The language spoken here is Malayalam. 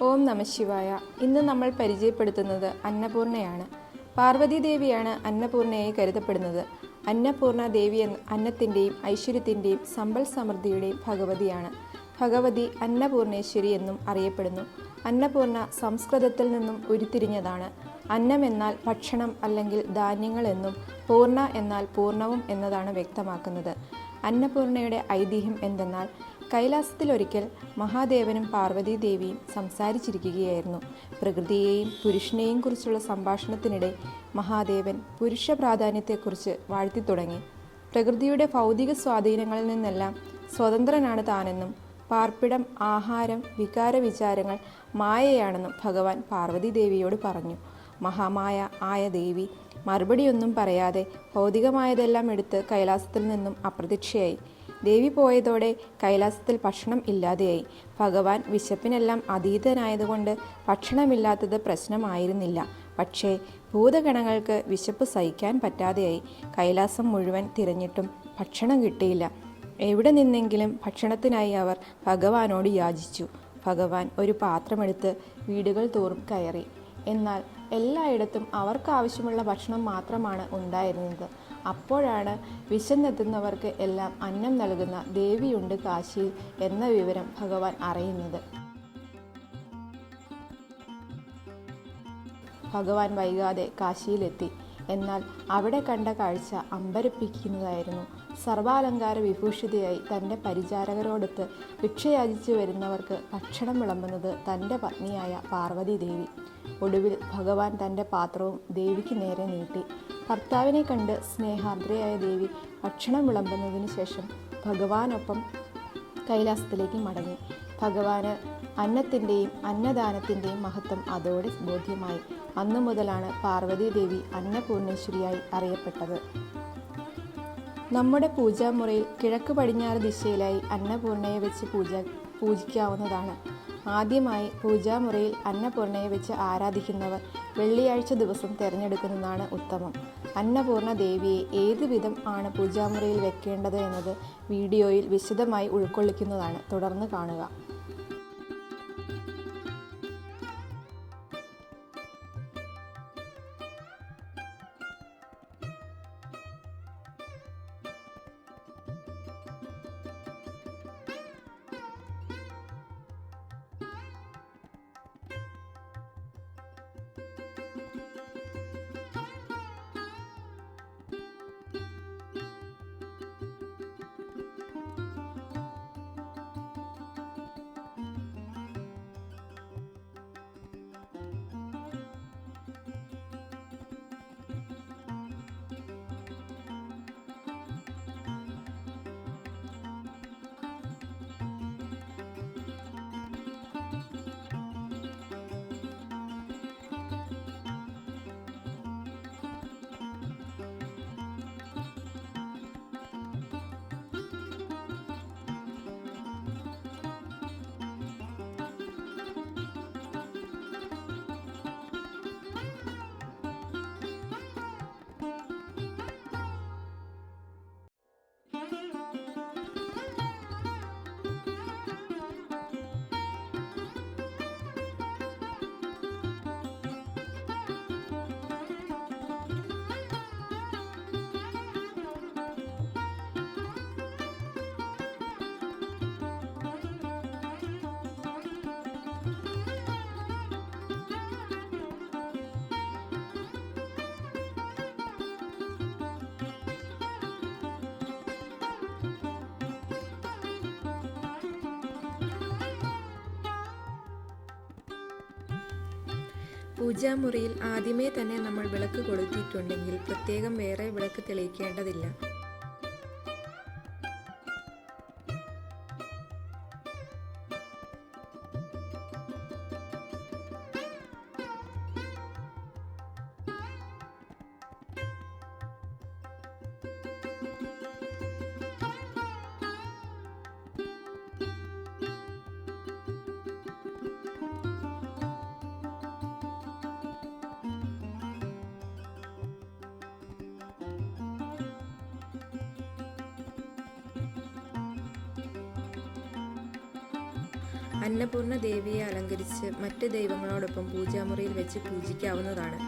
ഓം നമഃശിവായ. ഇന്ന് നമ്മൾ പരിചയപ്പെടുത്തുന്നത് അന്നപൂർണയാണ്. പാർവതി ദേവിയാണ് അന്നപൂർണയായി കരുതപ്പെടുന്നത്. അന്നപൂർണ ദേവി അന്നത്തിൻ്റെയും ഐശ്വര്യത്തിൻ്റെയും സമ്പൽ സമൃദ്ധിയുടെയും ഭഗവതിയാണ്. ഭഗവതി അന്നപൂർണേശ്വരി എന്നും അറിയപ്പെടുന്നു. അന്നപൂർണ സംസ്കൃതത്തിൽ നിന്നും ഉരുത്തിരിഞ്ഞതാണ്. അന്നം എന്നാൽ ഭക്ഷണം അല്ലെങ്കിൽ ധാന്യങ്ങൾ എന്നും പൂർണ്ണ എന്നാൽ പൂർണ്ണവും എന്നതാണ് വ്യക്തമാക്കുന്നത്. അന്നപൂർണയുടെ ഐതിഹ്യം എന്തെന്നാൽ, കൈലാസത്തിലൊരിക്കൽ മഹാദേവനും പാർവതി ദേവിയും സംസാരിച്ചിരിക്കുകയായിരുന്നു. പ്രകൃതിയെയും പുരുഷനെയും കുറിച്ചുള്ള സംഭാഷണത്തിനിടെ മഹാദേവൻ പുരുഷ പ്രാധാന്യത്തെക്കുറിച്ച് വാഴ്ത്തി തുടങ്ങി. പ്രകൃതിയുടെ ഭൗതിക സ്വാധീനങ്ങളിൽ നിന്നെല്ലാം സ്വതന്ത്രനാണ് താനെന്നും പാർപ്പിടം, ആഹാരം, വികാര വിചാരങ്ങൾ മായയാണെന്നും ഭഗവാൻ പാർവതി ദേവിയോട് പറഞ്ഞു. മഹാമായ ആയ ദേവി മറുപടിയൊന്നും പറയാതെ ഭൗതികമായതെല്ലാം എടുത്ത് കൈലാസത്തിൽ നിന്നും അപ്രത്യക്ഷയായി. ദേവി പോയതോടെ കൈലാസത്തിൽ ഭക്ഷണം ഇല്ലാതെയായി. ഭഗവാൻ വിശപ്പിനെല്ലാം അതീതനായതുകൊണ്ട് ഭക്ഷണമില്ലാത്തത് പ്രശ്നമായിരുന്നില്ല. പക്ഷേ ഭൂതഗണങ്ങൾക്ക് വിശപ്പ് സഹിക്കാൻ പറ്റാതെയായി. കൈലാസം മുഴുവൻ തിരഞ്ഞിട്ടും ഭക്ഷണം കിട്ടിയില്ല. എവിടെ നിന്നെങ്കിലും ഭക്ഷണത്തിനായി അവർ ഭഗവാനോട് യാചിച്ചു. ഭഗവാൻ ഒരു പാത്രമെടുത്ത് വീടുകൾ തോറും കയറി. എന്നാൽ എല്ലായിടത്തും അവർക്കാവശ്യമുള്ള ഭക്ഷണം മാത്രമാണ് ഉണ്ടായിരുന്നത്. അപ്പോഴാണ് വിശന്നെത്തുന്നവർക്ക് എല്ലാം അന്നം നൽകുന്ന ദേവിയുണ്ട് കാശിയിൽ എന്ന വിവരം ഭഗവാൻ അറിയുന്നത്. ഭഗവാൻ വൈകാതെ കാശിയിലെത്തി. എന്നാൽ അവിടെ കണ്ട കാഴ്ച അമ്പരപ്പിക്കുന്നതായിരുന്നു. സർവാലങ്കാര വിഭൂഷിതയായി തൻ്റെ പരിചാരകരോടൊത്ത് ഭിക്ഷയാചിച്ചു വരുന്നവർക്ക് ഭക്ഷണം വിളമ്പുന്നത് തൻ്റെ പത്നിയായ പാർവതി ദേവി. ഒടുവിൽ ഭഗവാൻ തൻ്റെ പാത്രവും ദേവിക്ക് നേരെ നീട്ടി. ഭർത്താവിനെ കണ്ട് സ്നേഹാർദ്രയായ ദേവി ഭക്ഷണം വിളമ്പുന്നതിന് ശേഷം ഭഗവാനൊപ്പം കൈലാസത്തിലേക്ക് മടങ്ങി. ഭഗവാന് അന്നത്തിൻ്റെയും അന്നദാനത്തിൻ്റെയും മഹത്വം അതോടെ ബോധ്യമായി. അന്നു മുതലാണ് പാർവതി ദേവി അന്നപൂർണേശ്വരിയായി അറിയപ്പെട്ടത്. നമ്മുടെ പൂജാമുറിയിൽ കിഴക്ക് പടിഞ്ഞാറ് ദിശയിലായി അന്നപൂർണയെ വെച്ച് പൂജിക്കാവുന്നതാണ്. ആദ്യമായി പൂജാമുറിയിൽ അന്നപൂർണയെ വെച്ച് ആരാധിക്കുന്നവർ വെള്ളിയാഴ്ച ദിവസം തിരഞ്ഞെടുക്കുന്നതാണ് ഉത്തമം. അന്നപൂർണ ദേവിയെ ഏത് വിധം ആണ് പൂജാമുറിയിൽ വെക്കേണ്ടത് എന്നത് വീഡിയോയിൽ വിശദമായി ഉൾക്കൊള്ളിക്കുന്നതാണ്. തുടർന്ന് കാണുക. പൂജാമുറിയിൽ ആദ്യമേ തന്നെ നമ്മൾ വിളക്ക് കൊളുത്തിയിട്ടുണ്ടെങ്കിൽ പ്രത്യേകം വേറെ വിളക്ക് തെളിയിക്കേണ്ടതില്ല. അന്നപൂർണ ദേവിയെ അലങ്കരിച്ച് മറ്റ് ദൈവങ്ങളോടൊപ്പം പൂജാമുറിയിൽ വെച്ച് പൂജിക്കാവുന്നതാണ്.